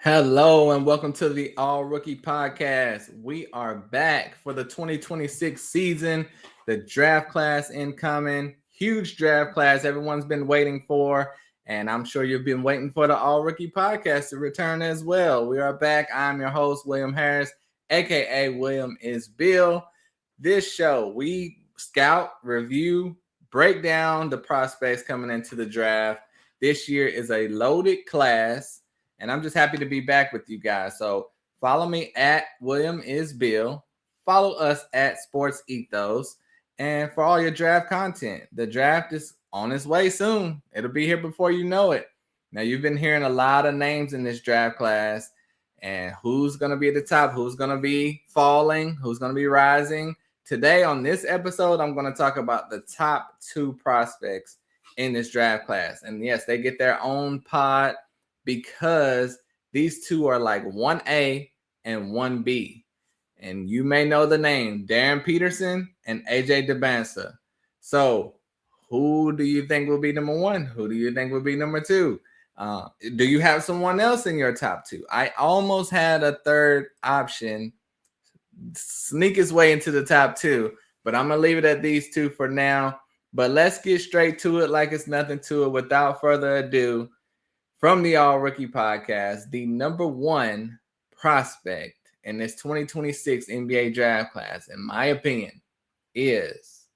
Hello and welcome to the All Rookie Podcast. We are back for the 2026 season. The draft class incoming, huge draft class everyone's been waiting for, and I'm sure you've been waiting for the All Rookie Podcast to return as well. We are back. I'm your host, William Harris, aka William is Bill. This show, we scout, review, break down the prospects coming into the draft. This year is a loaded class. And I'm just happy to be back with you guys. So follow me at William is Bill. Follow us at Sports Ethos. And for all your draft content, the draft is on its way soon. It'll be here before you know it. Now, you've been hearing a lot of names in this draft class. And who's going to be at the top? Who's going to be falling? Who's going to be rising? Today on this episode, I'm going to talk about the top 2 prospects in this draft class. And yes, they get their own pod, because these two are like 1A and 1B. And you may know the name, Darryn Peterson and AJ DeBansa. So who do you think will be number 1? Who do you think will be number 2? Do you have someone else in your top 2? I almost had a third option sneak his way into the top 2, but I'm going to leave it at these 2 for now. But let's get straight to it like it's nothing to it. Without further ado, from the All Rookie Podcast, the number 1 prospect in this 2026 NBA draft class, in my opinion, is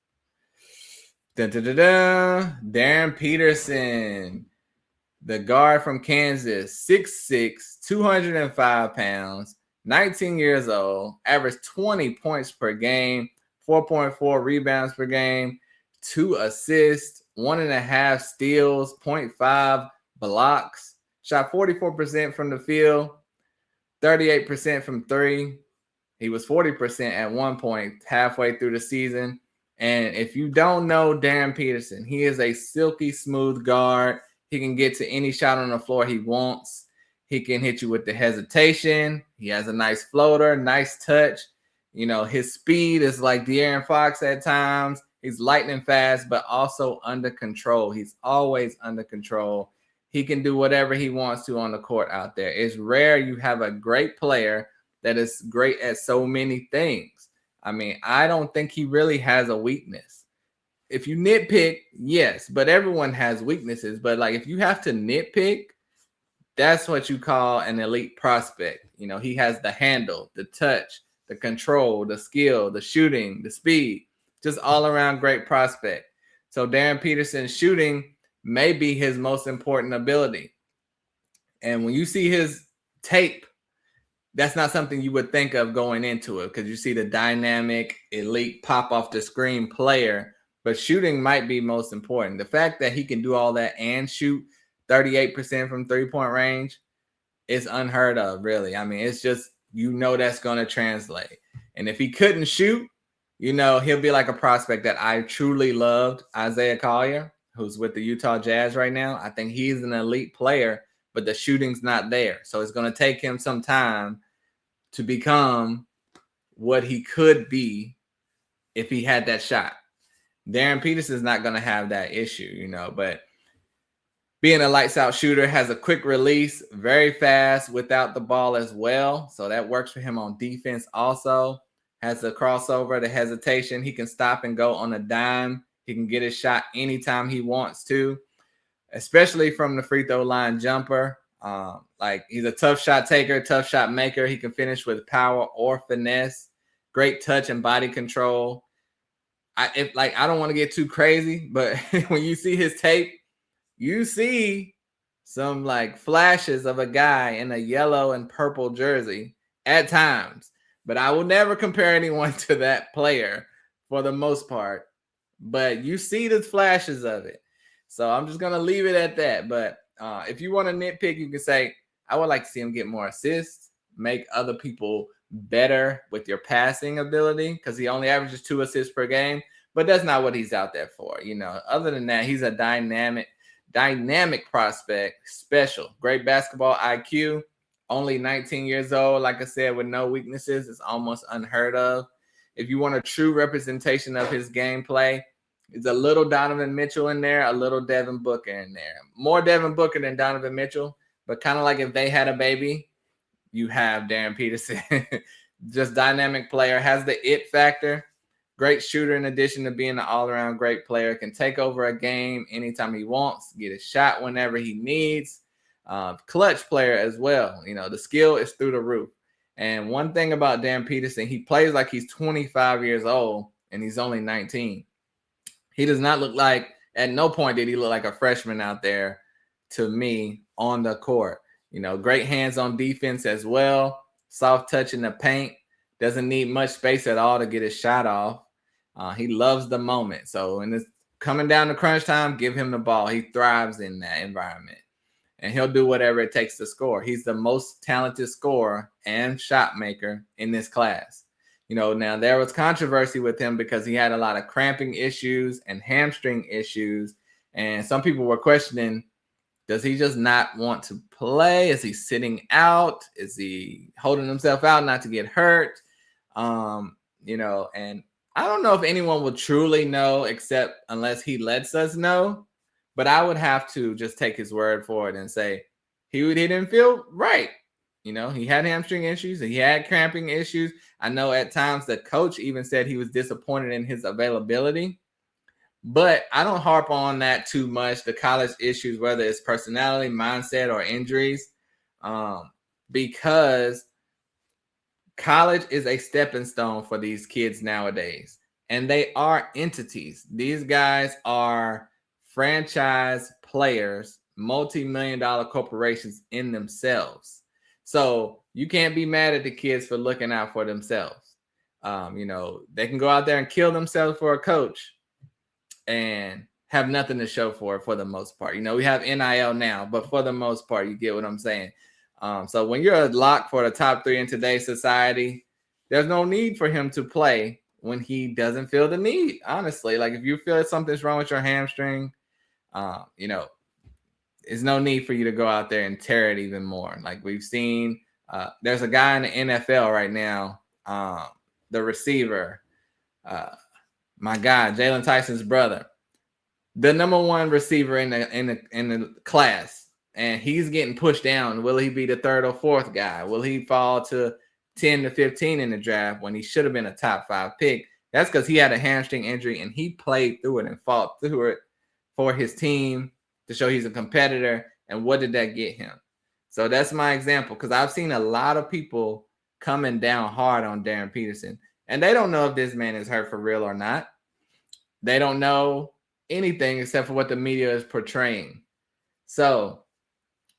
Darryn Peterson, the guard from Kansas, 6'6", 205 pounds, 19 years old, averaged 20 points per game, 4.4 rebounds per game, 2 assists, 1.5 steals, 0.5 blocks, shot 44% from the field, 38% from 3. He was 40% at one point halfway through the season. And if you don't know Darryn Peterson, he is a silky smooth guard. He can get to any shot on the floor he wants. He can hit you with the hesitation. He has a nice floater, nice touch. You know, his speed is like De'Aaron Fox at times. He's lightning fast, but also under control. He's always under control. He can do whatever he wants to on the court out there. It's rare you have a great player that is great at so many things. I mean, I don't think he really has a weakness. If you nitpick, yes, but everyone has weaknesses. But like if you have to nitpick, that's what you call an elite prospect. You know, he has the handle, the touch, the control, the skill, the shooting, the speed, just all around great prospect. So Darryn Peterson's shooting may be his most important ability. And when you see his tape, that's not something you would think of going into it, because you see the dynamic, elite, pop off the screen player, but shooting might be most important. The fact that he can do all that and shoot 38% from three-point range is unheard of, really. I mean, it's just, you know, that's going to translate. And if he couldn't shoot, you know, he'll be like a prospect that I truly loved, Isaiah Collier, who's with the Utah Jazz right now. I think he's an elite player, but the shooting's not there. So it's going to take him some time to become what he could be if he had that shot. Darryn Peterson's not going to have that issue, you know, but being a lights out shooter, has a quick release, very fast without the ball as well. So that works for him on defense also. Has the crossover, the hesitation. He can stop and go on a dime. He can get his shot anytime he wants to, especially from the free throw line jumper. Like he's a tough shot taker, tough shot maker. He can finish with power or finesse. Great touch and body control. I don't want to get too crazy, but when you see his tape, you see some like flashes of a guy in a yellow and purple jersey at times. But I will never compare anyone to that player for the most part. But you see the flashes of it. So I'm just going to leave it at that. But if you want to nitpick, you can say, I would like to see him get more assists, make other people better with your passing ability, because he only averages 2 assists per game. But that's not what he's out there for. You know, other than that, he's a dynamic prospect, special, great basketball IQ, only 19 years old. Like I said, with no weaknesses, it's almost unheard of. If you want a true representation of his gameplay, it's a little Donovan Mitchell in there, a little Devin Booker in there. More Devin Booker than Donovan Mitchell, but kind of like if they had a baby, you have Darryn Peterson. Just dynamic player, has the it factor. Great shooter in addition to being an all-around great player. Can take over a game anytime he wants, get a shot whenever he needs. Clutch player as well. You know, the skill is through the roof. And one thing about Darryn Peterson, he plays like he's 25 years old and he's only 19. He does not look like, at no point did he look like a freshman out there to me on the court. You know, great hands on defense as well. Soft touch in the paint. Doesn't need much space at all to get his shot off. He loves the moment. So when it's coming down to crunch time, give him the ball. He thrives in that environment. And he'll do whatever it takes to score. He's the most talented scorer and shot maker in this class. You know, now there was controversy with him because he had a lot of cramping issues and hamstring issues. And some people were questioning, does he just not want to play? Is he sitting out? Is he holding himself out not to get hurt? You know, and I don't know if anyone will truly know except unless he lets us know. But I would have to just take his word for it and say he didn't feel right. You know, he had hamstring issues and he had cramping issues. I know at times the coach even said he was disappointed in his availability. But I don't harp on that too much, the college issues, whether it's personality, mindset, or injuries, because college is a stepping stone for these kids nowadays. And they are entities. These guys are franchise players, multi-million-dollar corporations in themselves. So you can't be mad at the kids for looking out for themselves. You know, they can go out there and kill themselves for a coach and have nothing to show for it for the most part. You know, we have NIL now, but for the most part, you get what I'm saying. So when you're a lock for the top 3 in today's society, there's no need for him to play when he doesn't feel the need, honestly. Like if you feel something's wrong with your hamstring, you know, there's no need for you to go out there and tear it even more. Like we've seen, there's a guy in the NFL right now, the receiver, my guy, Jalen Tyson's brother, the number 1 receiver in the class, and he's getting pushed down. Will he be the 3rd or 4th guy? Will he fall to 10 to 15 in the draft when he should have been a top 5 pick? That's because he had a hamstring injury and he played through it and fought through it for his team to show he's a competitor. And what did that get him? So that's my example, because I've seen a lot of people coming down hard on Darryn Peterson, and they don't know if this man is hurt for real or not. They don't know anything except for what the media is portraying. So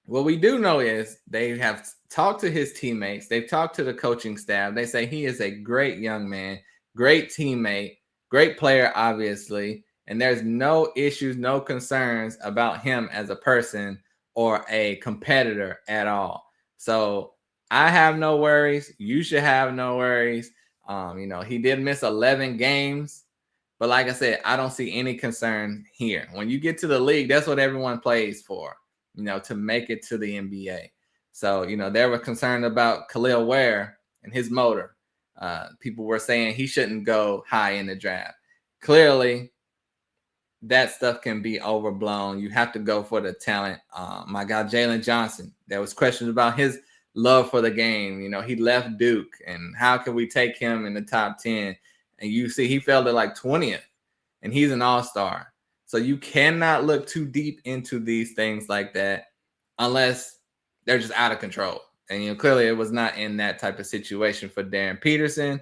what we do know is they have talked to his teammates. They've talked to the coaching staff. They say he is a great young man, great teammate, great player, obviously. And there's no issues, no concerns about him as a person or a competitor at all. So I have no worries. You should have no worries. You know, he did miss 11 games. But like I said, I don't see any concern here. When you get to the league, that's what everyone plays for, you know, to make it to the NBA. So, you know, they were concerned about Khalil Ware and his motor. People were saying he shouldn't go high in the draft. Clearly, that stuff can be overblown. You have to go for the talent. My guy, Jalen Johnson, there was questions about his love for the game. You know, he left Duke, and how can we take him in the top 10? And you see he fell to like 20th, and he's an all-star. So you cannot look too deep into these things like that unless they're just out of control. And, you know, clearly it was not in that type of situation for Darryn Peterson.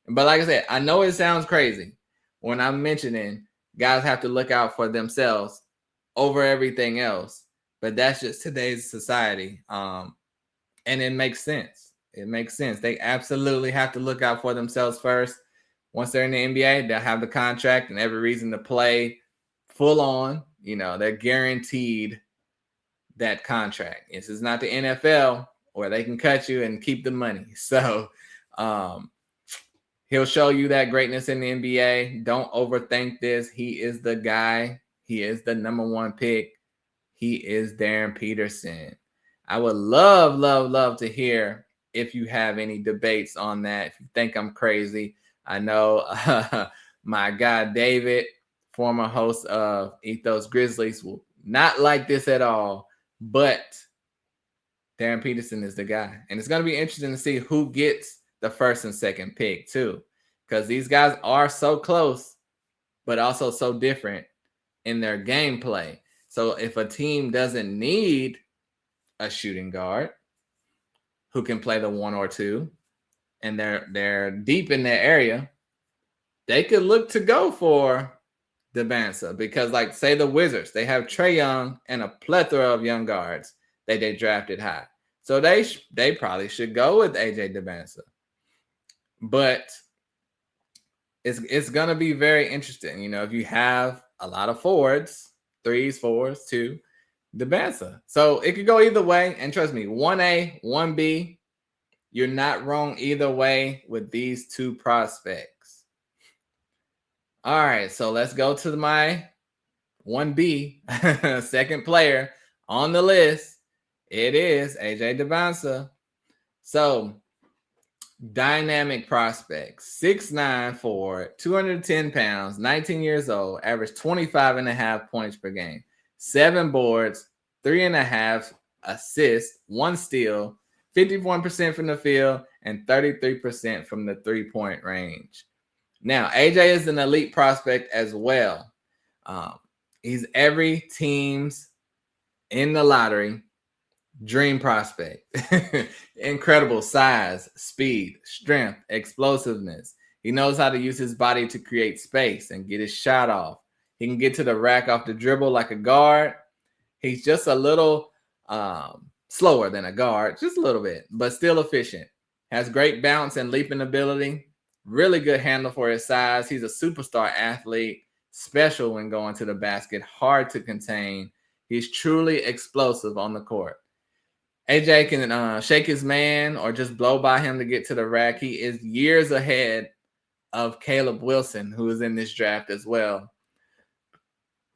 But like I said, I know it sounds crazy when I'm mentioning guys have to look out for themselves over everything else. But that's just today's society. And it makes sense. It makes sense. They absolutely have to look out for themselves first. Once they're in the NBA, they'll have the contract and every reason to play full on. You know, they're guaranteed that contract. This is not the NFL where they can cut you and keep the money. So he'll show you that greatness in the NBA. Don't overthink this. He is the guy. He is the number 1 pick. He is Darryn Peterson. I would love to hear if you have any debates on that. If you think I'm crazy, I know my guy David, former host of Ethos Grizzlies, will not like this at all. But Darryn Peterson is the guy. And it's going to be interesting to see who gets the first and second pick, too, because these guys are so close, but also so different in their gameplay. So if a team doesn't need a shooting guard who can play the 1 or 2, and they're deep in their area, they could look to go for Dembélé, because, like, say the Wizards, they have Trae Young and a plethora of young guards that they drafted high. So they probably should go with AJ Dembélé. But it's going to be very interesting. You know, if you have a lot of forwards, 3s, 4s, 2, Dembélé. So it could go either way. And trust me, 1A, 1B, you're not wrong either way with these two prospects. All right, so let's go to my 1B, second player on the list. It is AJ Dembélé. So, dynamic prospect, 6'9" forward, 210 pounds, 19 years old, averaged 25.5 points per game, 7 boards, 3.5 assists, 1 steal, 51% from the field, and 33% from the 3-point range. Now, AJ is an elite prospect as well. He's every team's in the lottery dream prospect. Incredible size, speed, strength, explosiveness. He knows how to use his body to create space and get his shot off. He can get to the rack off the dribble like a guard. He's just a little slower than a guard, just a little bit, but still efficient. Has great bounce and leaping ability. Really good handle for his size. He's a superstar athlete, special when going to the basket, hard to contain. He's truly explosive on the court. AJ can shake his man or just blow by him to get to the rack. He is years ahead of Caleb Wilson, who is in this draft as well,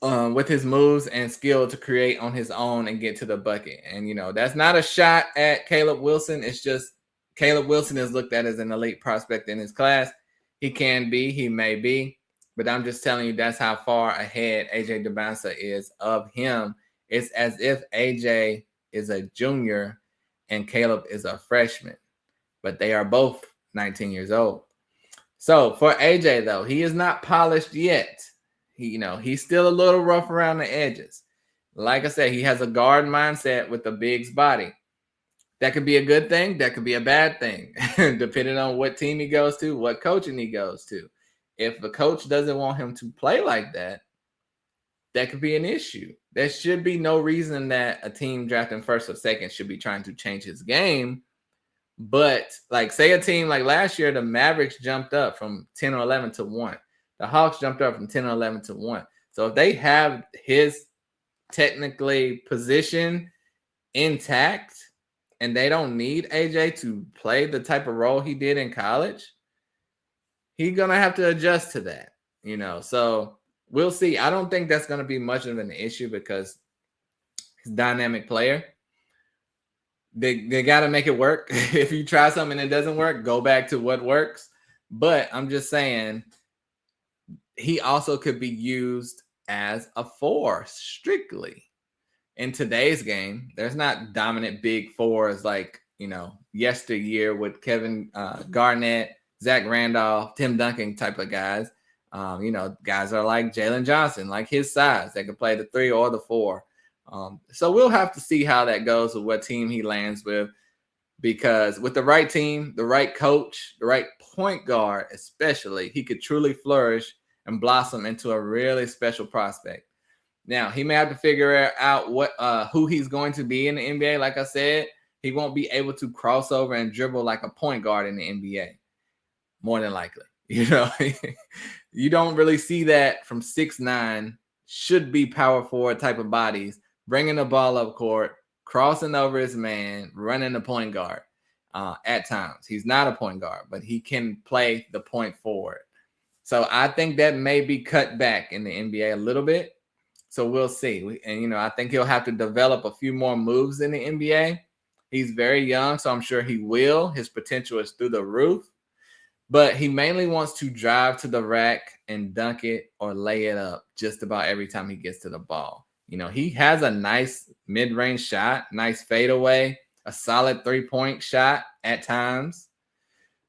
with his moves and skill to create on his own and get to the bucket. And, you know, that's not a shot at Caleb Wilson. It's just Caleb Wilson is looked at as an elite prospect in his class. He can be, he may be, but I'm just telling you that's how far ahead AJ Dembélé is of him. It's as if AJ is a junior and Caleb is a freshman, but they are both 19 years old. So for AJ, though, he is not polished yet. He's still a little rough around the edges. Like I said, he has a guard mindset with a big's body. That could be a good thing. That could be a bad thing, depending on what team he goes to, what coaching he goes to. If the coach doesn't want him to play like that, that could be an issue. There should be no reason that a team drafting first or second should be trying to change his game. But, like, say a team like last year, the Mavericks jumped up from 10 or 11 to 1. The Hawks jumped up from 10 or 11 to 1. So if they have his technically position intact and they don't need AJ to play the type of role he did in college, he's going to have to adjust to that, So we'll see. I don't think that's going to be much of an issue because he's a dynamic player. They got to make it work. If you try something and it doesn't work, go back to what works. But I'm just saying he also could be used as a 4 strictly. In today's game, there's not dominant big 4s like, yesteryear with Kevin Garnett, Zach Randolph, Tim Duncan type of guys. Guys are like Jalen Johnson, like his size. They can play the 3 or the 4. So we'll have to see how that goes with what team he lands with, because with the right team, the right coach, the right point guard especially, he could truly flourish and blossom into a really special prospect. Now, he may have to figure out who he's going to be in the NBA. Like I said, he won't be able to cross over and dribble like a point guard in the NBA, more than likely. You don't really see that from 6'9", should be power forward type of bodies, bringing the ball up court, crossing over his man, running the point guard at times. He's not a point guard, but he can play the point forward. So I think that may be cut back in the NBA a little bit. So we'll see. And, I think he'll have to develop a few more moves in the NBA. He's very young, so I'm sure he will. His potential is through the roof. But he mainly wants to drive to the rack and dunk it or lay it up just about every time he gets to the ball. He has a nice mid-range shot, nice fadeaway. a solid 3-point shot at times.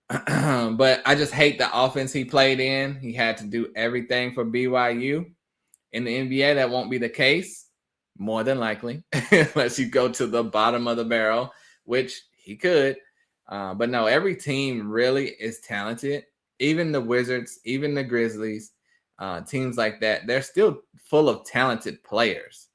But I just hate the offense he played in. He had to do everything for BYU. In the NBA, that won't be the case, more than likely, unless you go to the bottom of the barrel, which he could. But no, every team really is talented. Even the Wizards, even the Grizzlies, teams like that, they're still full of talented players.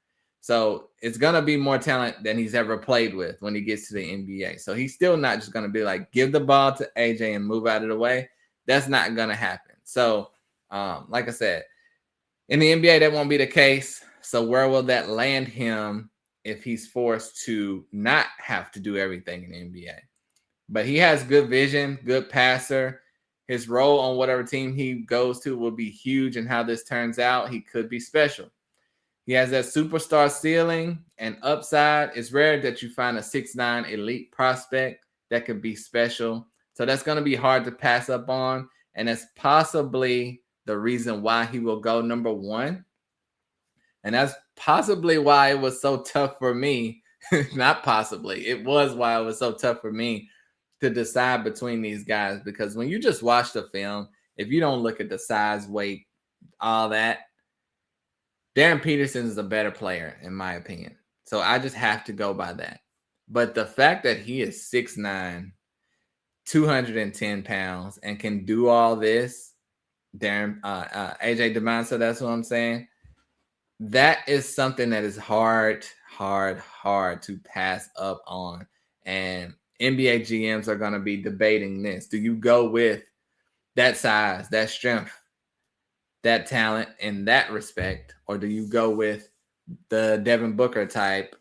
So it's going to be more talent than he's ever played with when he gets to the NBA. So he's still not just going to be like, give the ball to AJ and move out of the way. That's not going to happen. So, like I said, in the NBA, that won't be the case. So where will that land him if he's forced to not have to do everything in the NBA? But he has good vision, good passer. His role on whatever team he goes to will be huge in how this turns out. He could be special. He has that superstar ceiling and upside. It's rare that you find a 6'9" elite prospect that could be special. So that's going to be hard to pass up on. And that's possibly the reason why he will go number 1. And that's possibly why it was so tough for me. Not possibly. It was why it was so tough for me to decide between these guys. Because when you just watch the film, if you don't look at the size, weight, all that, Darryn Peterson is a better player, in my opinion. So I just have to go by that. But the fact that he is 6'9", 210 pounds, and can do all this, AJ DeMonsa, that's what I'm saying. That is something that is hard to pass up on. And NBA GMs are going to be debating this. Do you go with that size, that strength, that talent in that respect, or do you go with the Devin Booker type,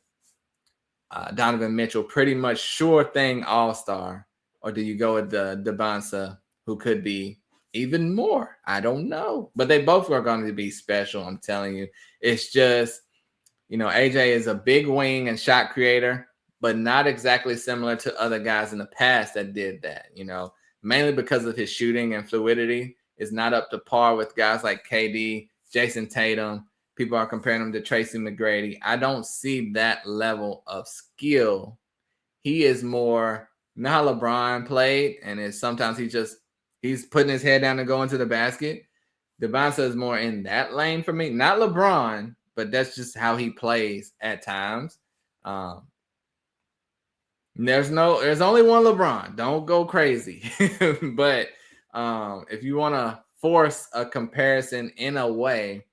Donovan Mitchell, pretty much sure thing all-star, or do you go with the DeBonsa, who could be even more? I don't know, but they both are going to be special. I'm telling you, it's just, AJ is a big wing and shot creator, but not exactly similar to other guys in the past that did that, mainly because of his shooting and fluidity is not up to par with guys like KD, Jason Tatum. People are comparing him to Tracy McGrady. I don't see that level of skill. He is more, how LeBron played, and sometimes he's putting his head down and going to the basket. DeBonsa is more in that lane for me. Not LeBron, but that's just how he plays at times. There's only one LeBron. Don't go crazy. But if you want to force a comparison in a way,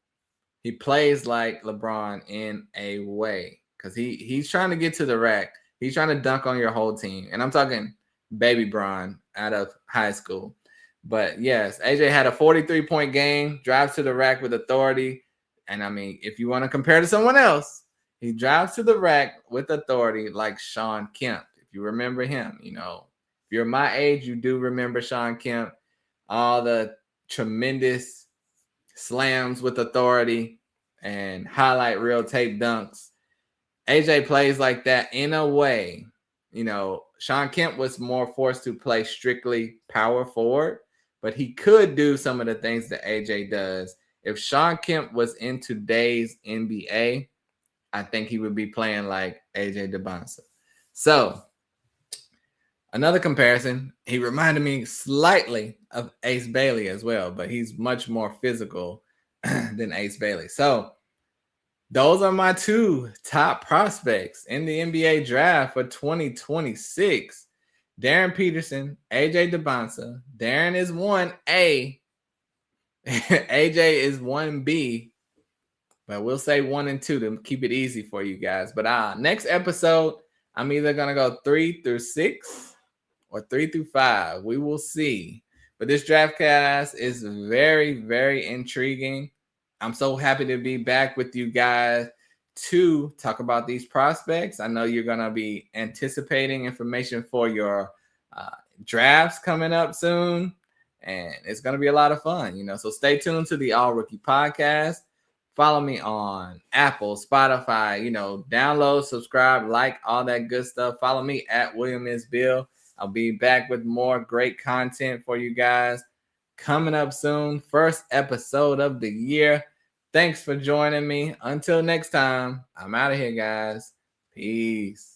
he plays like LeBron in a way because he's trying to get to the rack. He's trying to dunk on your whole team. And I'm talking baby Bron out of high school. But yes, AJ had a 43-point game, drives to the rack with authority. And I mean, if you want to compare to someone else, he drives to the rack with authority like Shawn Kemp. If you remember him, if you're my age, you do remember Shawn Kemp. All the tremendous slams with authority and highlight reel tape dunks. AJ plays like that in a way. Shawn Kemp was more forced to play strictly power forward, but he could do some of the things that AJ does. If Shawn Kemp was in today's NBA, I think he would be playing like AJ DeBonsa. So, another comparison, he reminded me slightly of Ace Bailey as well, but he's much more physical than Ace Bailey. So, those are my 2 top prospects in the NBA draft for 2026. Darryn Peterson, AJ DeBonsa. Darryn is 1A. AJ is 1B. But we'll say 1 and 2 to keep it easy for you guys. But next episode, I'm either going to go 3 through 6 or 3 through 5. We will see. But this draft cast is very, very intriguing. I'm so happy to be back with you guys to talk about these prospects. I know you're going to be anticipating information for your drafts coming up soon, and it's going to be a lot of fun, So stay tuned to the All Rookie Podcast. Follow me on Apple, Spotify, download, subscribe, like, all that good stuff. Follow me at William is Bill. I'll be back with more great content for you guys coming up soon. First episode of the year. Thanks for joining me. Until next time, I'm out of here, guys. Peace.